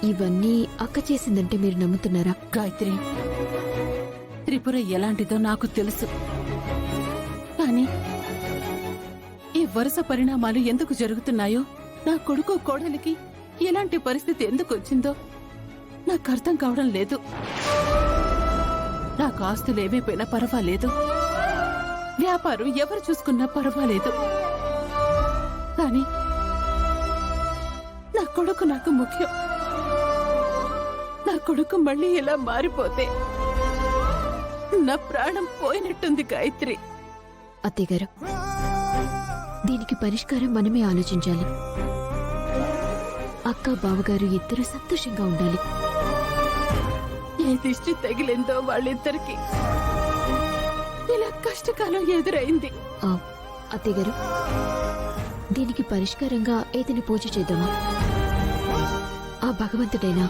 ఇవన్నీ అక్క చేసిందంటే మీరు నమ్ముతున్నారా? గాయత్రి, త్రిపుర ఎలాంటిదో నాకు తెలుసు. కానీ ఈ వరుస పరిణామాలు ఎందుకు జరుగుతున్నాయో, నా కొడుకు కోడలికి ఎలాంటి పరిస్థితి ఎందుకు వచ్చిందో నాకు అర్థం కావడం లేదు. నాకు ఆస్తులు ఏమైపోయినా పర్వాలేదు, వ్యాపారం ఎవరు చూసుకున్నా పర్వాలేదు, కానీ నా కొడుకు నాకు ముఖ్యం. నా కొడుకు మళ్ళీ ఇలా మారిపోతే నా ప్రాణం పోయినట్టుంది గాయత్రి. అత్తయ్య గారు, దీనికి పరిష్కారం మనమే ఆలోచించాలి. అక్క బావగారు ఇద్దరు సంతోషంగా ఉండాలి. ఏ దిష్టి తగిలిందో వాళ్ళిద్దరికి ఇలా కష్టకాలం ఎదురైంది. అత్తయ్య గారు, దీనికి పరిష్కారంగా ఏదైనా పూజ చేద్దామా? ఆ భగవంతుడైనా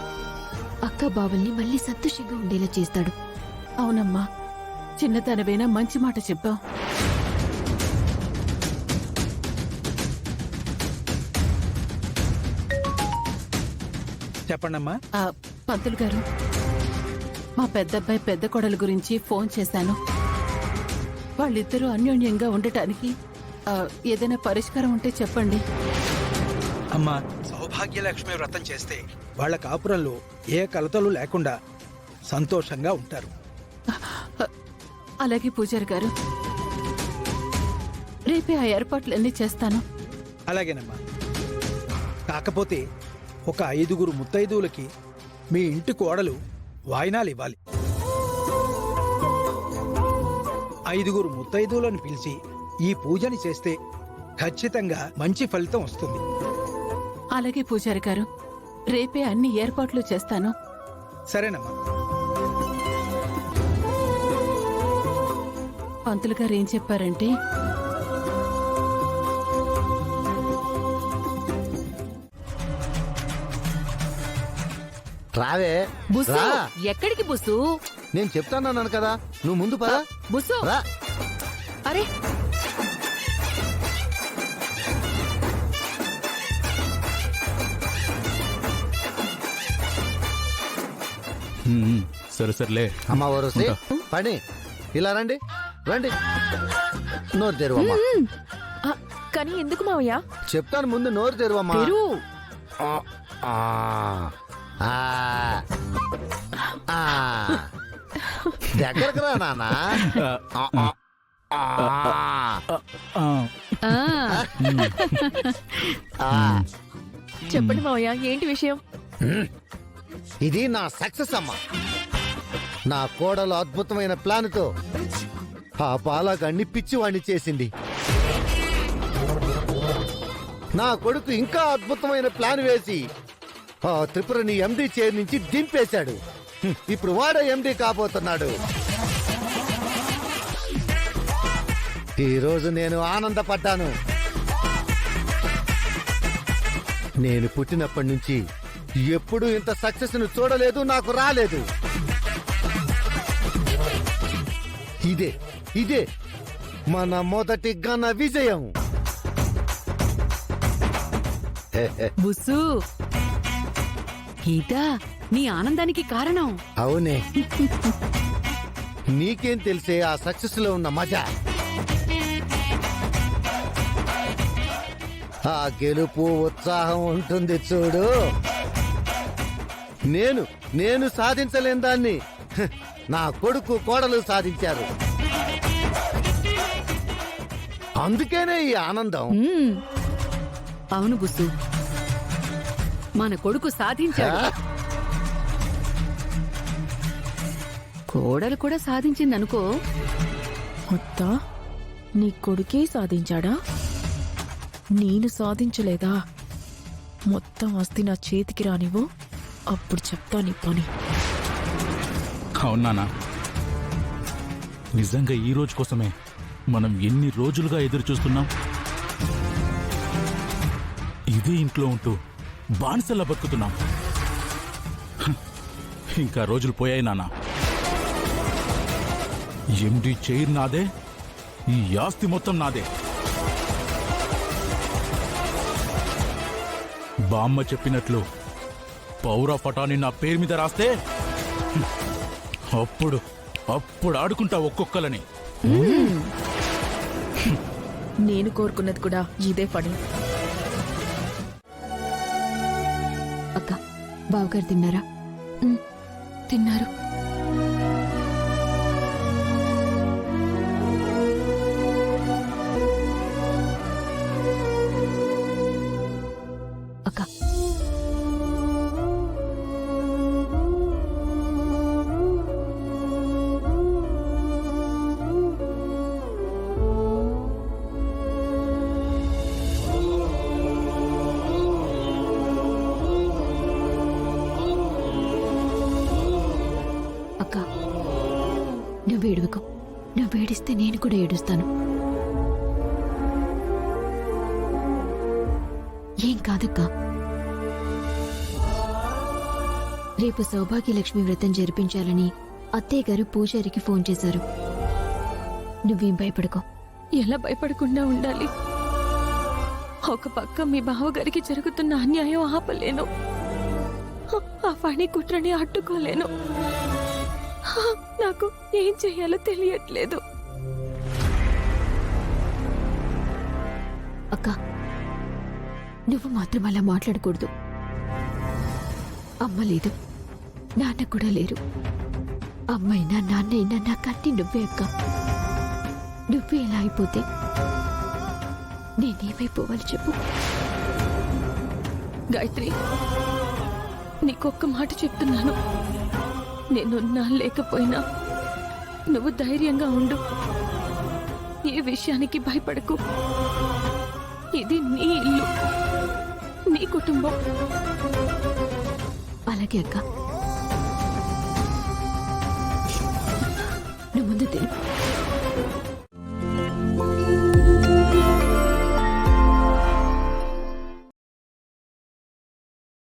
అక్క బావల్ని మళ్ళీ సంతోషంగా ఉండేలా చేస్తాడు. అవునమ్మా, చిన్నతనవేనా మంచి మాట చెప్పావు. చెప్పండమ్మా. పంతులు గారు, మా పెద్దబ్బాయి పెద్ద కోడలు గురించి ఫోన్ చేశాను. వాళ్ళిద్దరూ అన్యోన్యంగా ఉండటానికి ఏదైనా పరిష్కారం ఉంటే చెప్పండి. అమ్మా, సౌభాగ్యలక్ష్మి వ్రతం చేస్తే వాళ్ళ కాపురంలో ఏ కలతలు లేకుండా సంతోషంగా ఉంటారు. అలాగే పూజారి గారు, రేపే ఆ ఏర్పాట్లన్నీ చేస్తాను. అలాగేనమ్మా. కాకపోతే ఒక 5 ముత్తైదువులకి మీ ఇంటి కోడలు వాయినాలు ఇవ్వాలి. 5 ముత్తైదువులను పిలిచి ఈ పూజని చేస్తే ఖచ్చితంగా మంచి ఫలితం వస్తుంది. అలాగే పూజారి గారు, రేపే అన్ని ఏర్పాట్లు చేస్తాను. సరేనమ్మా. పంతులు గారు ఏం చెప్పారంటే, రావే బుస్సు, రా. ఎక్కడికి బుస్సు? నేను చెప్తానన్నాను కదా, నువ్వు ముందు పదా. బుస్సు, రా. అరే సరే సర్లే. అమ్మ వరుసే పని. ఇలా రండి రండి. నోరు తెరువమ్మా. కానీ ఎందుకు మావయ్య? చెప్తాను, ముందు నోరు తెరువమ్మా. తెరు. ఆ, ఆ, ఆ, ఆ. దగ్గరకు రా నాన్న. ఆ, ఆ, ఆ. ఆ. చెప్పండి మావయ్య, ఏంటి విషయం? ఇది నా సక్సెస్ అమ్మా. నా కోడలు అద్భుతమైన ప్లాన్తో ఆ బాలాగాన్ని పిచ్చివాణ్ణి చేసింది. నా కొడుకు ఇంకా అద్భుతమైన ప్లాన్ వేసి ఆ త్రిపురని ఎండీ చైర్ నుంచి దింపేశాడు. ఇప్పుడు వాడే ఎండీ కాబోతున్నాడు. ఈ రోజు నేను ఆనందపడ్డాను. నేను పుట్టినప్పటి నుంచి ఎప్పుడూ ఇంత సక్సెస్ ను చూడలేదు, నాకు రాలేదు. ఇదే ఇదే మన మొదటి ఘన విజయం. బుస్సు, ఇదా నీ ఆనందానికి కారణం? అవునే. నీకేం తెలిసే ఆ సక్సెస్ లో ఉన్న మజా. ఆ గెలుపు ఉత్సాహం ఉంటుంది చూడు. నేను సాధించలేని దాన్ని నా కొడుకు కోడలు సాధించారు. అందుకేనే ఈ ఆనందం. అవును బుస్సు, మన కొడుకు సాధించాడు. కోడలు కూడా సాధించిందనుకో. మొత్తం నీ కొడుకే సాధించాడా? నేను సాధించలేదా? మొత్తం ఆస్తి నా చేతికి రానివ్వు, అప్పుడు చెప్తా నీ పని. అవునానా, నిజంగా ఈ రోజు కోసమే మనం ఎన్ని రోజులుగా ఎదురు చూస్తున్నాం. ఇదే ఇంట్లో ఉంటూ బానిసల్లా బతుకుతున్నాం. ఇంకా రోజులు పోయాయి నాన్న. ఎండి చైర్ నాదే, ఈ ఆస్తి మొత్తం నాదే. బామ్మ చెప్పినట్లు పౌర పటాన్ని నా పేరు మీద రాస్తే అప్పుడు అప్పుడు ఆడుకుంటా ఒక్కొక్కలని. నేను కోరుకున్నది కూడా ఇదే పని. అక్క బావగారు తిన్నారా? తిన్నారు. అక్క అక్క నువ్వు ఏడవకు. నువ్వు ఏడిస్తే నేను కూడా ఏడుస్తాను. ఏం కాదక్క. రేపు సౌభాగ్యలక్ష్మి వ్రతం జరిపించాలని అత్తయ్య గారు పూజారికి ఫోన్ చేశారు. నువ్వేం భయపడకో. ఎలా భయపడకుండా ఉండాలి? ఒక పక్క మీ బావగారికి జరుగుతున్న అన్యాయం ఆపలేను, ఆ ఫణి కుట్రని అడ్డుకోలేను. నాకు ఏం చెయ్యాలో తెలియట్లేదు. అక్క నువ్వు మాత్రం అలా మాట్లాడకూడదు. అమ్మ లేదు, నాన్న కూడా లేరు. అమ్మైనా నాన్నైనా నా కట్టి నువ్వే అక్క. నువ్వే ఎలా అయిపోతే నేనేమైపోవాలి చెప్పు? గాయత్రి, నీకొక్క మాట చెప్తున్నాను. నేనున్నా లేకపోయినా నువ్వు ధైర్యంగా ఉండు. ఏ విషయానికి భయపడకు. ఇది నీ ఇల్లు, నీ కుటుంబం. అలాగే అక్క. నువ్వు ముందు తిను.